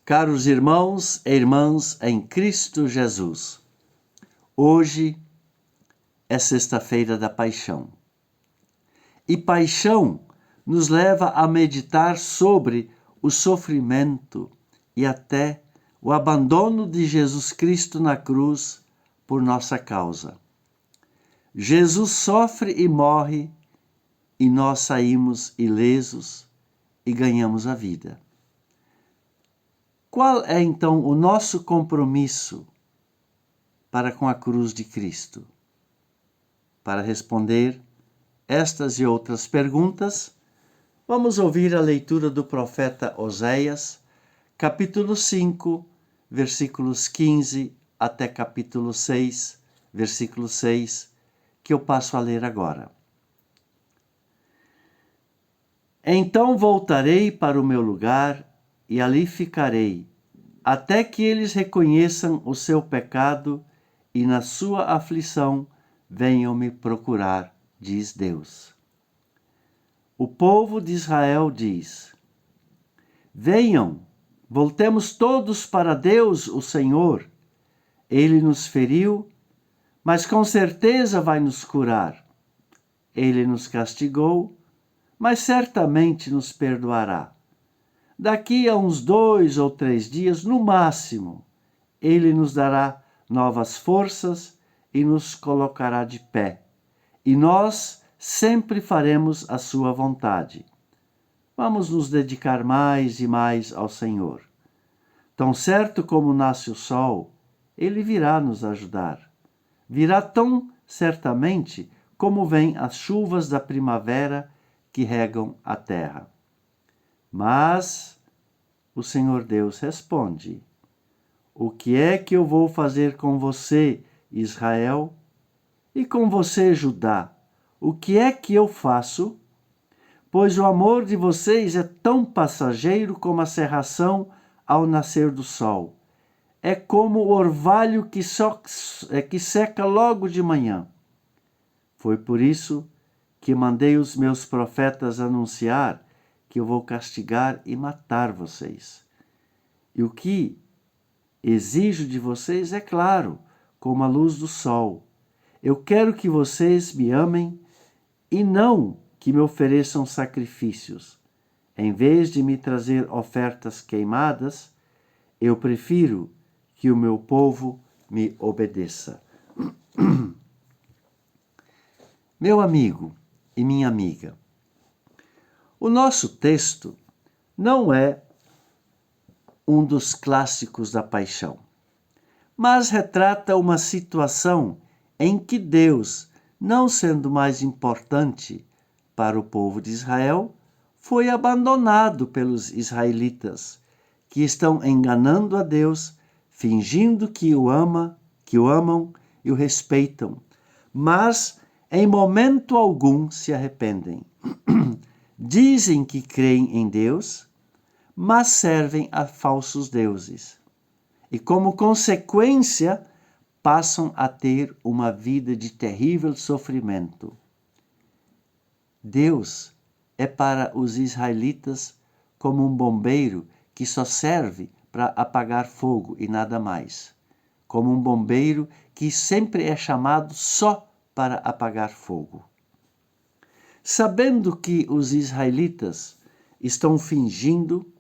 Caros irmãos e irmãs em Cristo Jesus, hoje é sexta-feira da Paixão. E paixão nos leva a meditar sobre o sofrimento e até o abandono de Jesus Cristo na cruz por nossa causa. Jesus sofre e morre e nós saímos ilesos e ganhamos a vida. Qual é então o nosso compromisso para com a cruz de Cristo? Para responder estas e outras perguntas, vamos ouvir a leitura do profeta Oséias, capítulo 5, versículos 15 até capítulo 6, versículo 6, que eu passo a ler agora. Então voltarei para o meu lugar e ali ficarei, até que eles reconheçam o seu pecado e na sua aflição venham me procurar, diz Deus. O povo de Israel diz: venham, voltemos todos para Deus, o Senhor. Ele nos feriu, mas com certeza vai nos curar. Ele nos castigou, mas certamente nos perdoará. Daqui a uns 2 ou 3 dias, no máximo, Ele nos dará novas forças e nos colocará de pé. E nós sempre faremos a sua vontade. Vamos nos dedicar mais e mais ao Senhor. Tão certo como nasce o sol, Ele virá nos ajudar. Virá tão certamente como vêm as chuvas da primavera que regam a terra. Mas o Senhor Deus responde: o que é que eu vou fazer com você, Israel? E com você, Judá? O que é que eu faço? Pois o amor de vocês é tão passageiro como a cerração ao nascer do sol. É como o orvalho que seca logo de manhã. Foi por isso que mandei os meus profetas anunciar que eu vou castigar e matar vocês. E o que exijo de vocês é claro, como a luz do sol. Eu quero que vocês me amem e não que me ofereçam sacrifícios. Em vez de me trazer ofertas queimadas, eu prefiro que o meu povo me obedeça. Meu amigo e minha amiga, o nosso texto não é um dos clássicos da paixão, mas retrata uma situação em que Deus, não sendo mais importante para o povo de Israel, foi abandonado pelos israelitas, que estão enganando a Deus, fingindo que o amam e o respeitam, mas em momento algum se arrependem. Dizem que creem em Deus, mas servem a falsos deuses. E como consequência, passam a ter uma vida de terrível sofrimento. Deus é para os israelitas como um bombeiro que só serve para apagar fogo e nada mais. Como um bombeiro que sempre é chamado só para apagar fogo. Sabendo que os israelitas estão fingindo,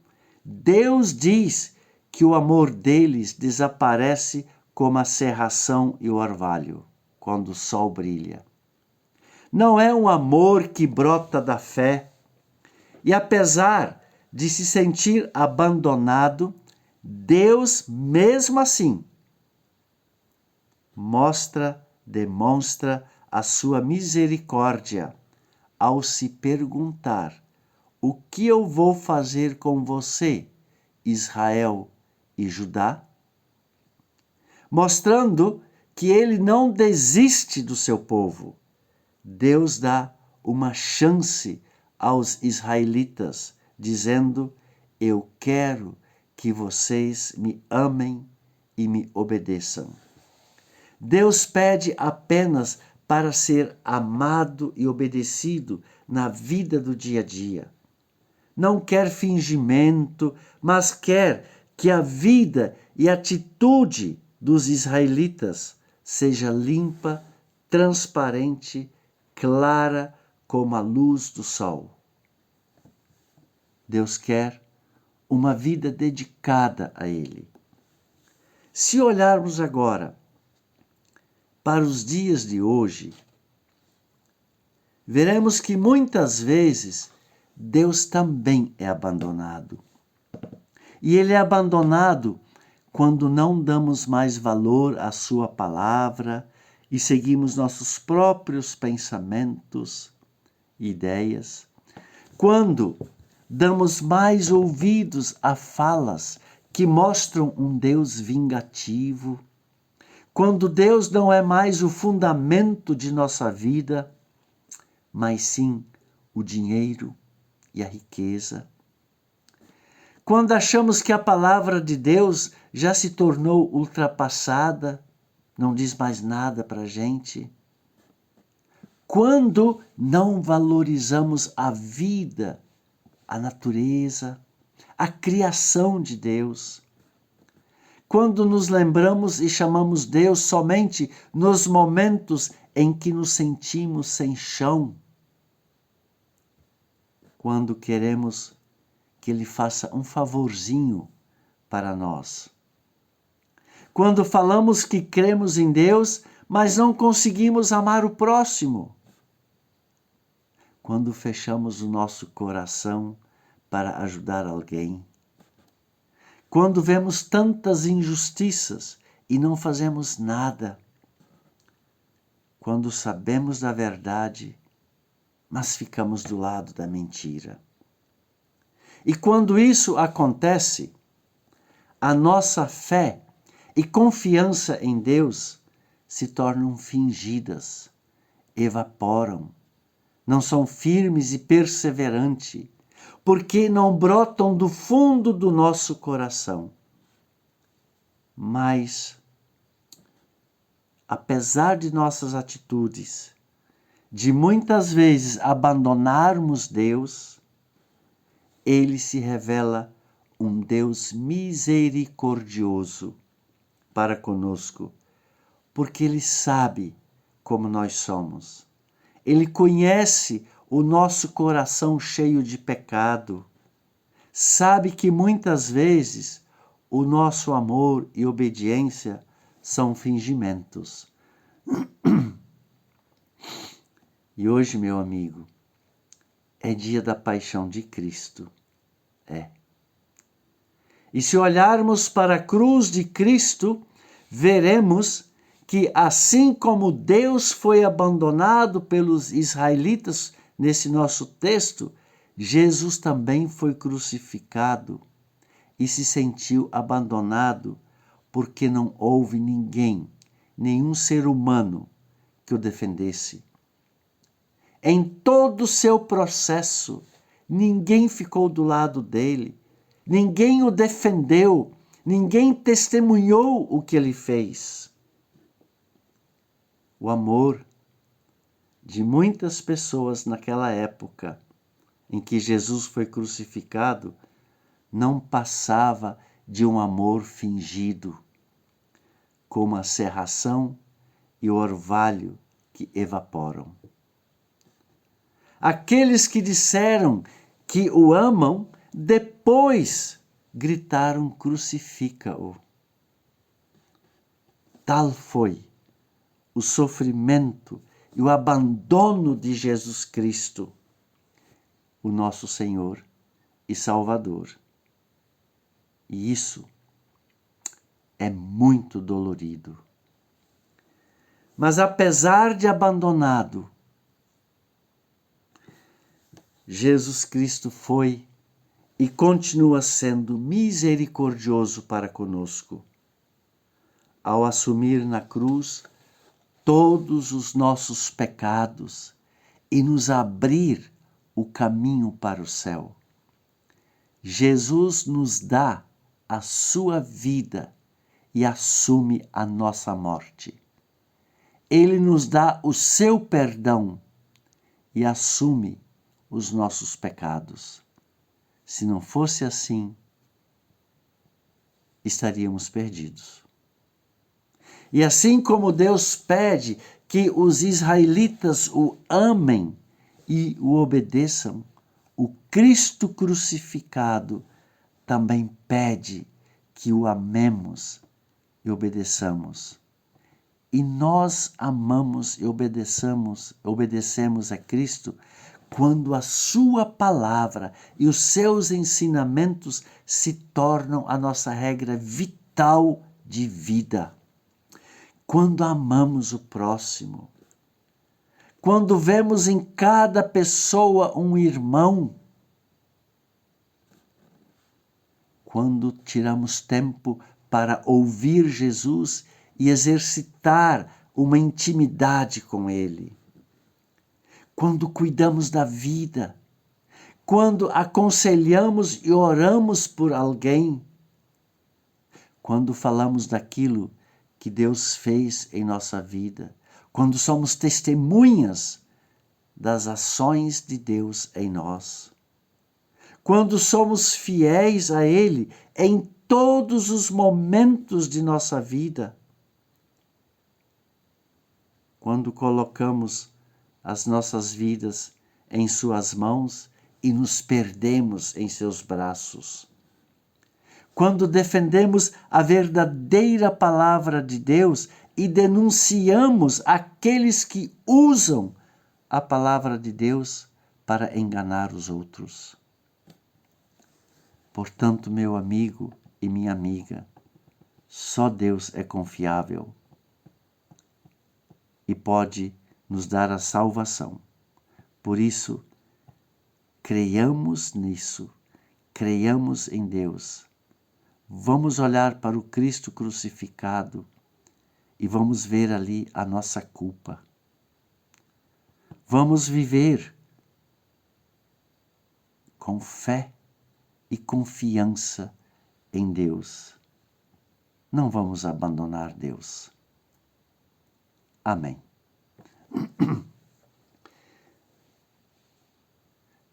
Deus diz que o amor deles desaparece como a cerração e o orvalho, quando o sol brilha. Não é um amor que brota da fé, e apesar de se sentir abandonado, Deus, mesmo assim, demonstra a sua misericórdia ao se perguntar: o que eu vou fazer com você, Israel e Judá? Mostrando que ele não desiste do seu povo. Deus dá uma chance aos israelitas, dizendo: eu quero que vocês me amem e me obedeçam. Deus pede apenas para ser amado e obedecido na vida do dia a dia. Não quer fingimento, mas quer que a vida e atitude dos israelitas seja limpa, transparente, clara como a luz do sol. Deus quer uma vida dedicada a Ele. Se olharmos agora para os dias de hoje, veremos que muitas vezes Deus também é abandonado. E Ele é abandonado quando não damos mais valor à Sua palavra e seguimos nossos próprios pensamentos e ideias. Quando damos mais ouvidos a falas que mostram um Deus vingativo. Quando Deus não é mais o fundamento de nossa vida, mas sim o dinheiro e a riqueza. Quando achamos que a palavra de Deus já se tornou ultrapassada, não diz mais nada para a gente. Quando não valorizamos a vida, a natureza, a criação de Deus. Quando nos lembramos e chamamos Deus somente nos momentos em que nos sentimos sem chão. Quando queremos que Ele faça um favorzinho para nós. Quando falamos que cremos em Deus, mas não conseguimos amar o próximo. Quando fechamos o nosso coração para ajudar alguém. Quando vemos tantas injustiças e não fazemos nada. Quando sabemos da verdade, mas ficamos do lado da mentira. E quando isso acontece, a nossa fé e confiança em Deus se tornam fingidas, evaporam, não são firmes e perseverantes, porque não brotam do fundo do nosso coração. Mas, apesar de nossas atitudes, de muitas vezes abandonarmos Deus, Ele se revela um Deus misericordioso para conosco, porque Ele sabe como nós somos. Ele conhece o nosso coração cheio de pecado. Sabe que muitas vezes o nosso amor e obediência são fingimentos. E hoje, meu amigo, é dia da paixão de Cristo. E se olharmos para a cruz de Cristo, veremos que assim como Deus foi abandonado pelos israelitas nesse nosso texto, Jesus também foi crucificado e se sentiu abandonado porque não houve ninguém, nenhum ser humano que o defendesse. Em todo o seu processo, ninguém ficou do lado dele, ninguém o defendeu, ninguém testemunhou o que ele fez. O amor de muitas pessoas naquela época em que Jesus foi crucificado não passava de um amor fingido, como a serração e o orvalho que evaporam. Aqueles que disseram que o amam, depois gritaram: crucifica-o. Tal foi o sofrimento e o abandono de Jesus Cristo, o nosso Senhor e Salvador. E isso é muito dolorido. Mas apesar de abandonado, Jesus Cristo foi e continua sendo misericordioso para conosco, ao assumir na cruz todos os nossos pecados e nos abrir o caminho para o céu. Jesus nos dá a sua vida e assume a nossa morte. Ele nos dá o seu perdão e assume os nossos pecados. Se não fosse assim, estaríamos perdidos. E assim como Deus pede que os israelitas o amem e o obedeçam, o Cristo crucificado também pede que o amemos e obedeçamos. E nós amamos e obedecemos a Cristo quando a sua palavra e os seus ensinamentos se tornam a nossa regra vital de vida. Quando amamos o próximo, quando vemos em cada pessoa um irmão, quando tiramos tempo para ouvir Jesus e exercitar uma intimidade com Ele, quando cuidamos da vida, quando aconselhamos e oramos por alguém, quando falamos daquilo que Deus fez em nossa vida, quando somos testemunhas das ações de Deus em nós, quando somos fiéis a Ele em todos os momentos de nossa vida, quando colocamos as nossas vidas em suas mãos e nos perdemos em seus braços, quando defendemos a verdadeira palavra de Deus e denunciamos aqueles que usam a palavra de Deus para enganar os outros. Portanto, meu amigo e minha amiga, só Deus é confiável e pode nos dar a salvação. Por isso, creiamos nisso, creiamos em Deus. Vamos olhar para o Cristo crucificado e vamos ver ali a nossa culpa. Vamos viver com fé e confiança em Deus. Não vamos abandonar Deus. Amém.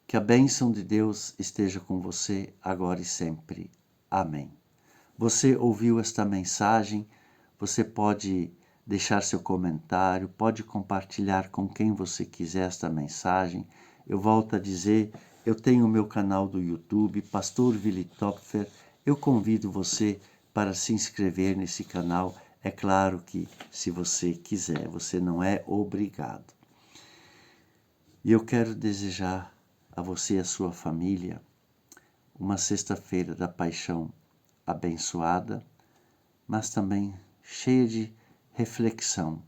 Que a bênção de Deus esteja com você agora e sempre. Amém. Você ouviu esta mensagem, você pode deixar seu comentário, pode compartilhar com quem você quiser esta mensagem. Eu volto a dizer, eu tenho o meu canal do YouTube, Pastor Willi Topfer. Eu convido você para se inscrever nesse canal. É claro que se você quiser, você não é obrigado. E eu quero desejar a você e a sua família uma sexta-feira da paixão abençoada, mas também cheia de reflexão.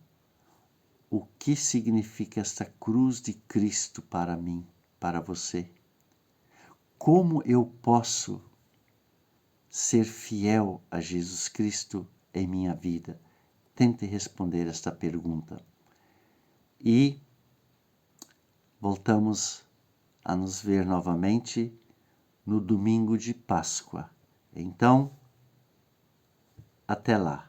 O que significa esta cruz de Cristo para mim, para você? Como eu posso ser fiel a Jesus Cristo em minha vida? Tente responder esta pergunta. E voltamos a nos ver novamente no domingo de Páscoa. Então, até lá.